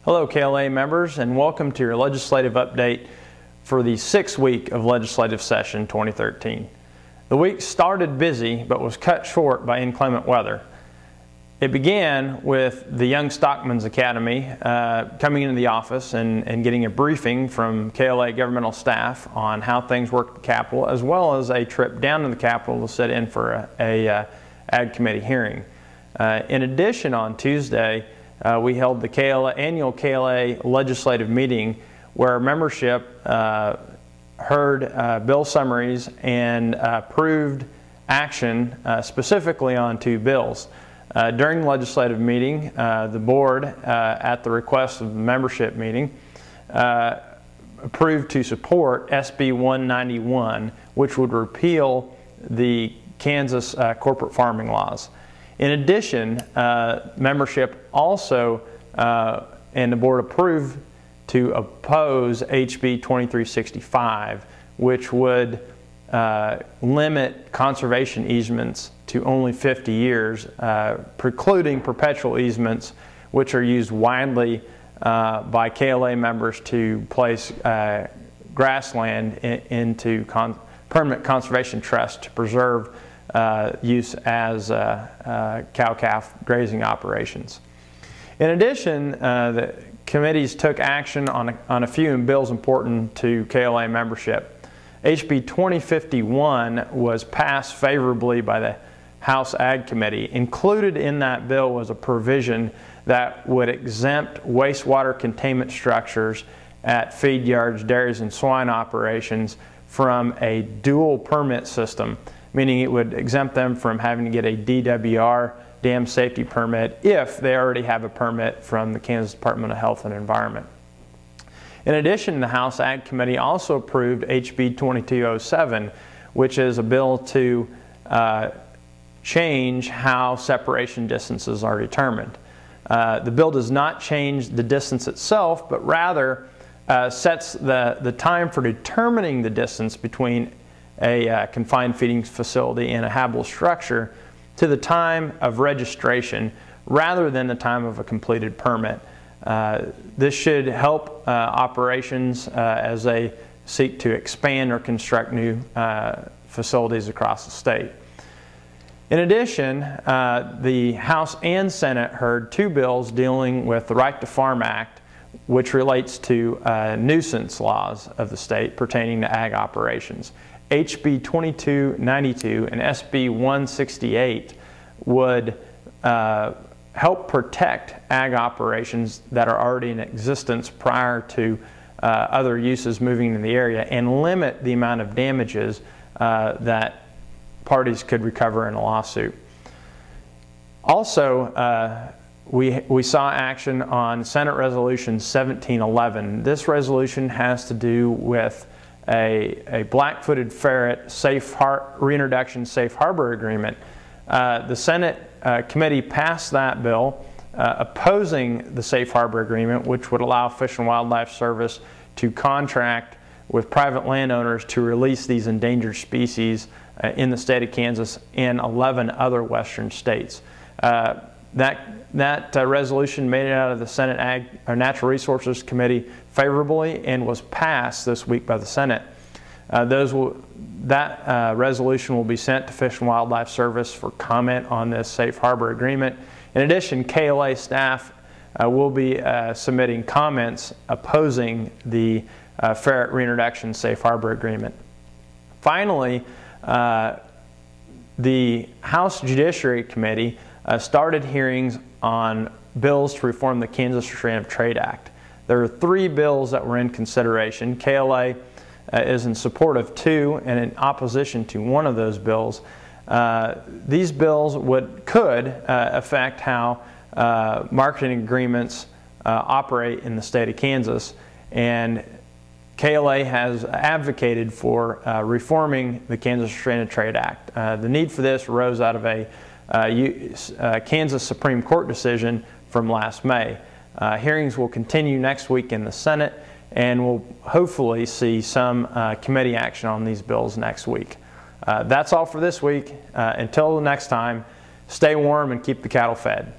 Hello KLA members, and welcome to your legislative update for the 6th week of legislative session 2013. The week started busy but was cut short by inclement weather. It began with the Young Stockmen's Academy coming into the office and getting a briefing from KLA governmental staff on how things work at the Capitol, as well as a trip down to the Capitol to sit in for a Ag Committee hearing. In addition, on Tuesday, we held the annual KLA Legislative Meeting, where membership heard bill summaries and approved action specifically on 2 bills. During the legislative meeting, the board, at the request of the membership meeting, approved to support SB 191, which would repeal the Kansas corporate farming laws. In addition, membership also and the board approved to oppose HB 2365, which would limit conservation easements to only 50 years, precluding perpetual easements, which are used widely by KLA members to place grassland into permanent conservation trusts to preserve use as cow-calf grazing operations. In addition, the committees took action on a few bills important to KLA membership. HB 2051 was passed favorably by the House Ag Committee. Included in that bill was a provision that would exempt wastewater containment structures at feed yards, dairies, and swine operations from a dual permit system, meaning it would exempt them from having to get a DWR, dam safety permit, if they already have a permit from the Kansas Department of Health and Environment. In addition, the House Ag Committee also approved HB 2207, which is a bill to change how separation distances are determined. The bill does not change the distance itself, but rather sets the time for determining the distance between a confined feeding facility and a habitable structure to the time of registration rather than the time of a completed permit. This should help operations as they seek to expand or construct new facilities across the state. In addition, the House and Senate heard 2 bills dealing with the Right to Farm Act, which relates to nuisance laws of the state pertaining to ag operations. HB 2292 and SB 168 would help protect ag operations that are already in existence prior to other uses moving in the area and limit the amount of damages that parties could recover in a lawsuit. Also, we saw action on Senate Resolution 1711. This resolution has to do with a black-footed ferret reintroduction safe harbor agreement. The Senate committee passed that bill opposing the safe harbor agreement, which would allow Fish and Wildlife Service to contract with private landowners to release these endangered species in the state of Kansas and 11 other western states. That resolution made it out of the Senate Natural Resources Committee favorably and was passed this week by the Senate. That resolution will be sent to Fish and Wildlife Service for comment on this safe harbor agreement. In addition, KLA staff will be submitting comments opposing the ferret reintroduction safe harbor agreement. Finally, the House Judiciary Committee started hearings on bills to reform the Kansas Restraint of Trade Act. There are 3 bills that were in consideration. KLA is in support of 2 and in opposition to 1 of those bills. These bills could affect how marketing agreements operate in the state of Kansas, and KLA has advocated for reforming the Kansas Restraint of Trade Act. The need for this arose out of a Kansas Supreme Court decision from last May. Hearings will continue next week in the Senate, and we'll hopefully see some committee action on these bills next week. That's all for this week. Until the next time, stay warm and keep the cattle fed.